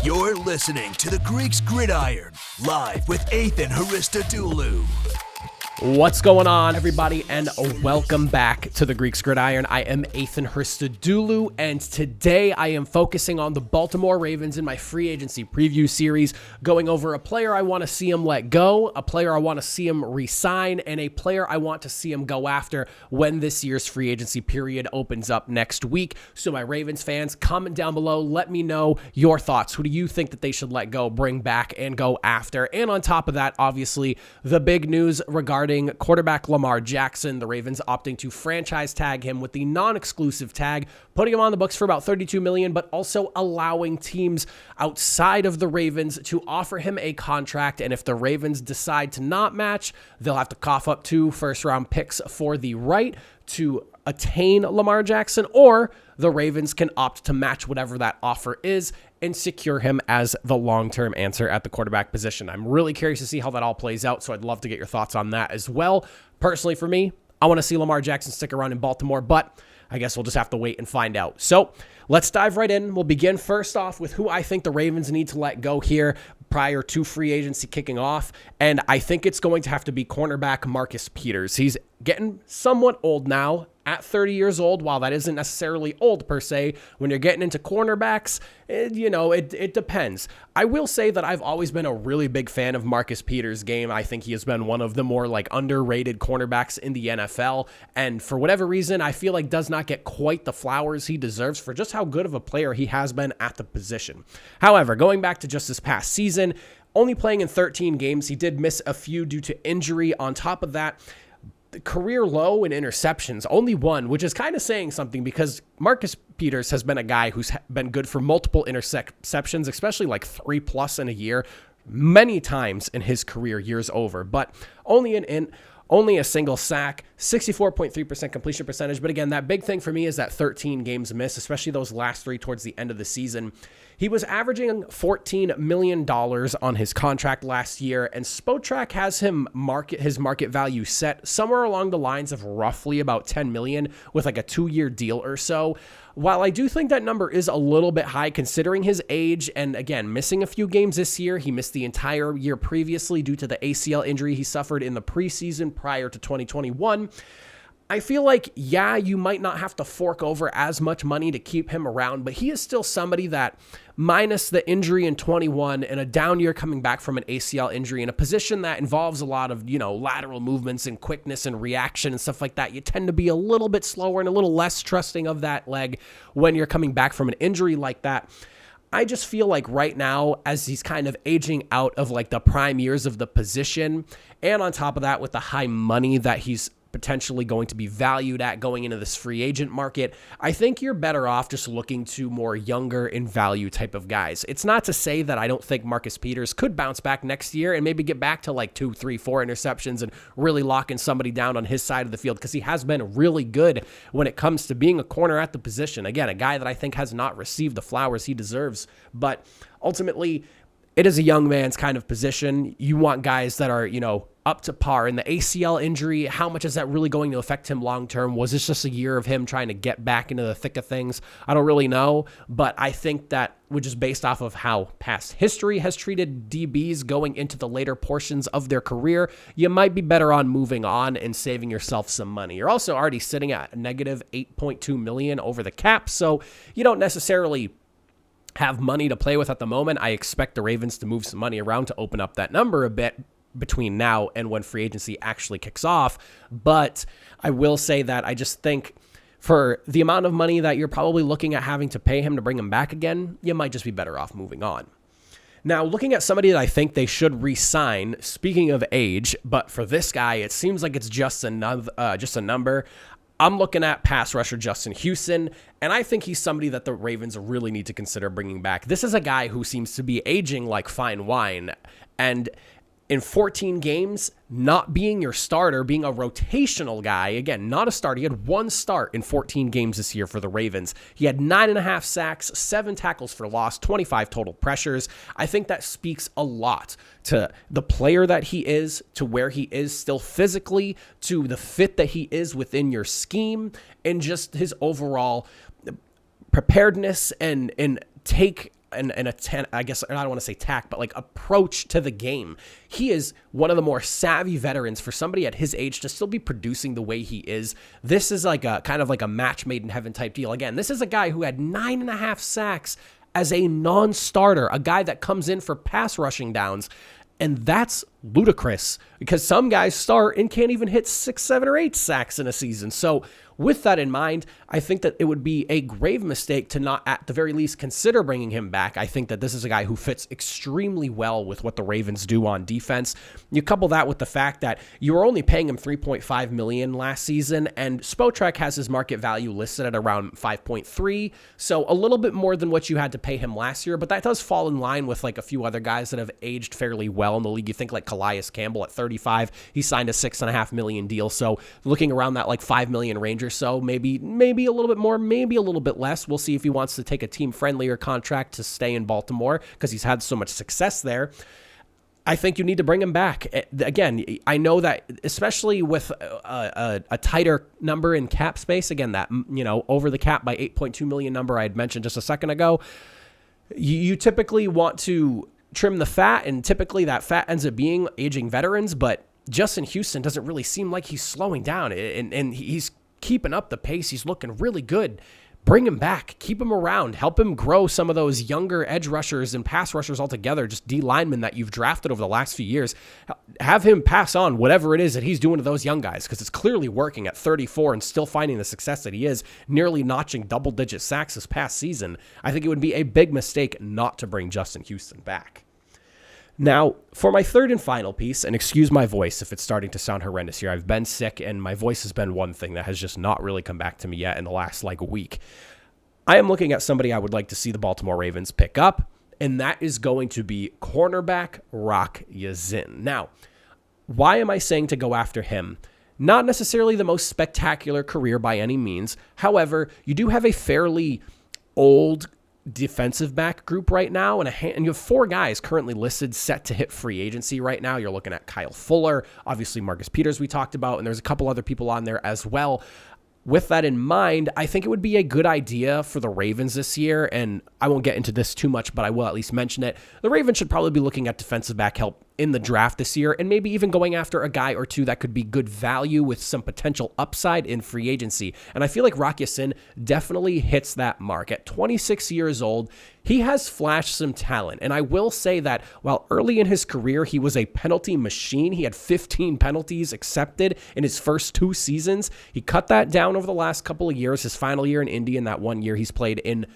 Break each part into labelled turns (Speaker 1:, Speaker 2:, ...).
Speaker 1: You're listening to the Greeks Gridiron, live with Ethan Haristodoulou.
Speaker 2: What's going on, everybody, and welcome back to the Greeks Gridiron. I am Ethan Haristodoulou, and today I am focusing on the Baltimore Ravens in my free agency preview series, going over a player I want to see him let go, a player I want to see him re-sign, and a player I want to see him go after when this year's free agency period opens up next week. So my Ravens fans, comment down below, let me know your thoughts. Who do you think that they should let go, bring back, and go after? And on top of that, obviously, the big news regarding quarterback Lamar Jackson, the Ravens opting to franchise tag him with the non-exclusive tag, putting him on the books for about $32 million, but also allowing teams outside of the Ravens to offer him a contract. And if the Ravens decide to not match, they'll have to cough up 2 first-round picks for the right to attain Lamar Jackson, or the Ravens can opt to match whatever that offer is and secure him as the long-term answer at the quarterback position. I'm really curious to see how that all plays out, so I'd love to get your thoughts on that as well. Personally, for me, I want to see Lamar Jackson stick around in Baltimore, but I guess we'll just have to wait and find out. So let's dive right in. We'll begin first off with who I think the Ravens need to let go here prior to free agency kicking off, and I think it's going to have to be cornerback Marcus Peters. He's getting somewhat old now, at 30 years old. While that isn't necessarily old per se, when you're getting into cornerbacks, it depends. I will say that I've always been a really big fan of Marcus Peters' game. I think he has been one of the more underrated cornerbacks in the NFL, and for whatever reason, I feel like does not get quite the flowers he deserves for just how good of a player he has been at the position. However, going back to just this past season, only playing in 13 games, he did miss a few due to injury. On top of that, the career low in interceptions, only 1, which is kind of saying something because Marcus Peters has been a guy who's been good for multiple interceptions, especially 3+ in a year, many times in his career years over, but only a single sack, 64.3% completion percentage. But again, that big thing for me is that 13 games missed, especially those last 3 towards the end of the season. He was averaging $14 million on his contract last year, and Spotrac has his market value set somewhere along the lines of roughly about $10 million with a 2-year deal or so. While I do think that number is a little bit high considering his age, and again, missing a few games this year, he missed the entire year previously due to the ACL injury he suffered in the preseason prior to 2021. I feel like, you might not have to fork over as much money to keep him around, but he is still somebody that, minus the injury in 21 and a down year coming back from an ACL injury in a position that involves a lot of, lateral movements and quickness and reaction and stuff like that, you tend to be a little bit slower and a little less trusting of that leg when you're coming back from an injury like that. I just feel like right now, as he's kind of aging out of the prime years of the position, and on top of that, with the high money that he's potentially going to be valued at going into this free agent market, I think you're better off just looking to more younger in value type of guys. It's not to say that I don't think Marcus Peters could bounce back next year and maybe get back to 2, 3, 4 interceptions and really locking somebody down on his side of the field, because he has been really good when it comes to being a corner at the position. Again, a guy that I think has not received the flowers he deserves, but ultimately it is a young man's kind of position. You want guys that are, up to par. And the ACL injury, how much is that really going to affect him long-term? Was this just a year of him trying to get back into the thick of things? I don't really know, but I think that which is based off of how past history has treated DBs going into the later portions of their career, you might be better on moving on and saving yourself some money. You're also already sitting at negative $8.2 million over the cap, so you don't necessarily have money to play with at the moment. I expect the Ravens to move some money around to open up that number a bit between now and when free agency actually kicks off. But I will say that I just think for the amount of money that you're probably looking at having to pay him to bring him back again, you might just be better off moving on. Now, looking at somebody that I think they should re-sign, speaking of age, but for this guy, it seems like it's just a number. I'm looking at pass rusher Justin Houston, and I think he's somebody that the Ravens really need to consider bringing back. This is a guy who seems to be aging like fine wine, and in 14 games, not being your starter, being a rotational guy, again, not a starter. He had 1 start in 14 games this year for the Ravens. He had 9.5 sacks, 7 tackles for loss, 25 total pressures. I think that speaks a lot to the player that he is, to where he is still physically, to the fit that he is within your scheme, and just his overall preparedness and take I guess I don't want to say tack, but like approach to the game. He is one of the more savvy veterans for somebody at his age to still be producing the way he is. This is like a kind of like a match made in heaven type deal. Again, this is a guy who had 9.5 sacks as a non-starter, a guy that comes in for pass rushing downs. And that's ludicrous because some guys start and can't even hit 6, 7, or 8 sacks in a season. So with that in mind, I think that it would be a grave mistake to not at the very least consider bringing him back. I think that this is a guy who fits extremely well with what the Ravens do on defense. You couple that with the fact that you were only paying him $3.5 million last season, and Spotrac has his market value listed at around 5.3, so a little bit more than what you had to pay him last year, but that does fall in line with like a few other guys that have aged fairly well in the league. You think like Calais Campbell at 35, he signed a $6.5 million deal, so looking around that like $5 million range or so, maybe a little bit more, maybe a little bit less. We'll see if he wants to take a team-friendlier contract to stay in Baltimore because he's had so much success there. I think you need to bring him back. Again, I know that especially with a tighter number in cap space, again, that, over the cap by 8.2 million number I had mentioned just a second ago, you typically want to trim the fat, and typically that fat ends up being aging veterans, but Justin Houston doesn't really seem like he's slowing down, and he's keeping up the pace. He's looking really good. Bring him back. Keep him around. Help him grow some of those younger edge rushers and pass rushers altogether, just D linemen that you've drafted over the last few years. Have him pass on whatever it is that he's doing to those young guys, because it's clearly working at 34 and still finding the success that he is, nearly notching double-digit sacks this past season. I think it would be a big mistake not to bring Justin Houston back. Now, for my third and final piece, and excuse my voice if it's starting to sound horrendous here. I've been sick, and my voice has been one thing that has just not really come back to me yet in the last week. I am looking at somebody I would like to see the Baltimore Ravens pick up, and that is going to be cornerback Rock Ya-Sin. Now, why am I saying to go after him? Not necessarily the most spectacular career by any means. However, you do have a fairly old defensive back group right now, and you have 4 guys currently listed set to hit free agency right now. You're looking at Kyle Fuller, obviously Marcus Peters we talked about, and there's a couple other people on there as well. With that in mind, I think it would be a good idea for the Ravens this year, and I won't get into this too much, but I will at least mention it. The Ravens should probably be looking at defensive back help in the draft this year, and maybe even going after a guy or two that could be good value with some potential upside in free agency. And I feel like Rock Ya-Sin definitely hits that mark. At 26 years old, he has flashed some talent. And I will say that while early in his career, he was a penalty machine. He had 15 penalties accepted in his first 2 seasons. He cut that down over the last couple of years. His final year in Indy, and that 1 year he's played in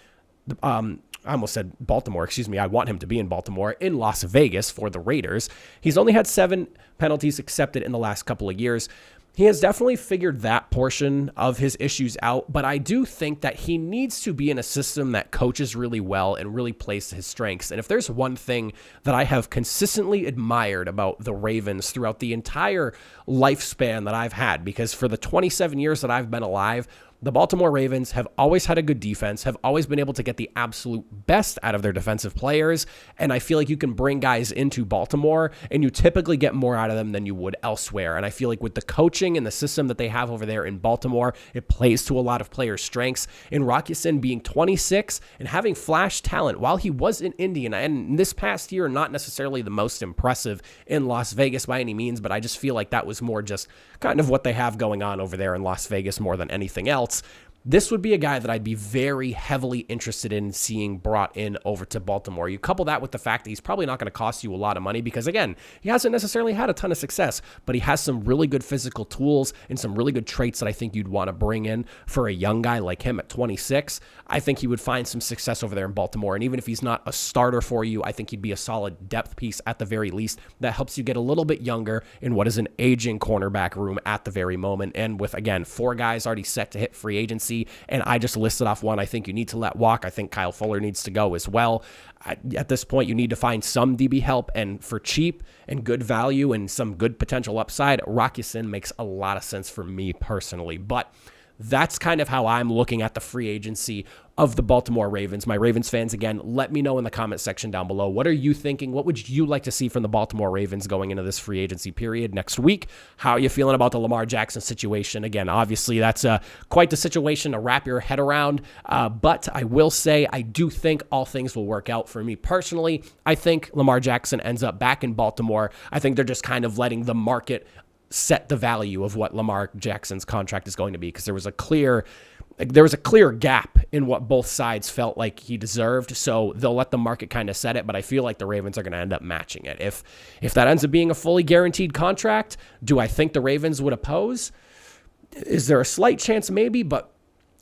Speaker 2: I almost said Baltimore, excuse me. I want him to be in Baltimore, in Las Vegas for the Raiders. He's only had 7 penalties accepted in the last couple of years. He has definitely figured that portion of his issues out, but I do think that he needs to be in a system that coaches really well and really plays to his strengths. And if there's one thing that I have consistently admired about the Ravens throughout the entire lifespan that I've had, because for the 27 years that I've been alive, the Baltimore Ravens have always had a good defense, have always been able to get the absolute best out of their defensive players, and I feel like you can bring guys into Baltimore, and you typically get more out of them than you would elsewhere. And I feel like with the coaching and the system that they have over there in Baltimore, it plays to a lot of players' strengths. And Rock Ya-Sin being 26 and having flash talent while he was in Indy, and this past year, not necessarily the most impressive in Las Vegas by any means, but I just feel like that was more just kind of what they have going on over there in Las Vegas more than anything else. This would be a guy that I'd be very heavily interested in seeing brought in over to Baltimore. You couple that with the fact that he's probably not going to cost you a lot of money because, again, he hasn't necessarily had a ton of success, but he has some really good physical tools and some really good traits that I think you'd want to bring in for a young guy like him at 26. I think he would find some success over there in Baltimore, and even if he's not a starter for you, I think he'd be a solid depth piece at the very least that helps you get a little bit younger in what is an aging cornerback room at the very moment. And with, again, 4 guys already set to hit free agency, and I just listed off one I think you need to let walk. I think Kyle Fuller needs to go as well. At this point, you need to find some DB help, and for cheap and good value and some good potential upside, Rock Ya-Sin makes a lot of sense for me personally. But That's kind of how I'm looking at the free agency of the Baltimore Ravens. My Ravens fans, again, let me know in the comment section down below. What are you thinking? What would you like to see from the Baltimore Ravens going into this free agency period next week? How are you feeling about the Lamar Jackson situation? Again, obviously, that's quite the situation to wrap your head around. But I will say, I do think all things will work out for me personally. I think Lamar Jackson ends up back in Baltimore. I think they're just kind of letting the market set the value of what Lamar Jackson's contract is going to be, because there was a clear gap in what both sides felt like he deserved. So they'll let the market kind of set it, but I feel like the Ravens are going to end up matching it. If that ends up being a fully guaranteed contract, do I think the Ravens would oppose? Is there a slight chance? Maybe, but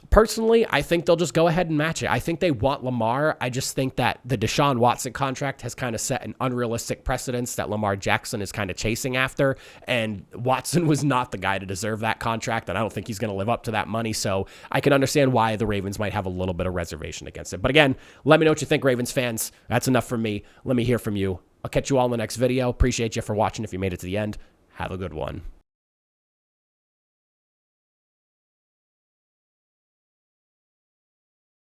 Speaker 2: personally, I think they'll just go ahead and match it. I think they want Lamar. I just think that the Deshaun Watson contract has kind of set an unrealistic precedence that Lamar Jackson is kind of chasing after, and Watson was not the guy to deserve that contract, and I don't think he's going to live up to that money, so I can understand why the Ravens might have a little bit of reservation against it. But again, let me know what you think, Ravens fans. That's enough from me. Let me hear from you. I'll catch you all in the next video. Appreciate you for watching if you made it to the end. Have a good one.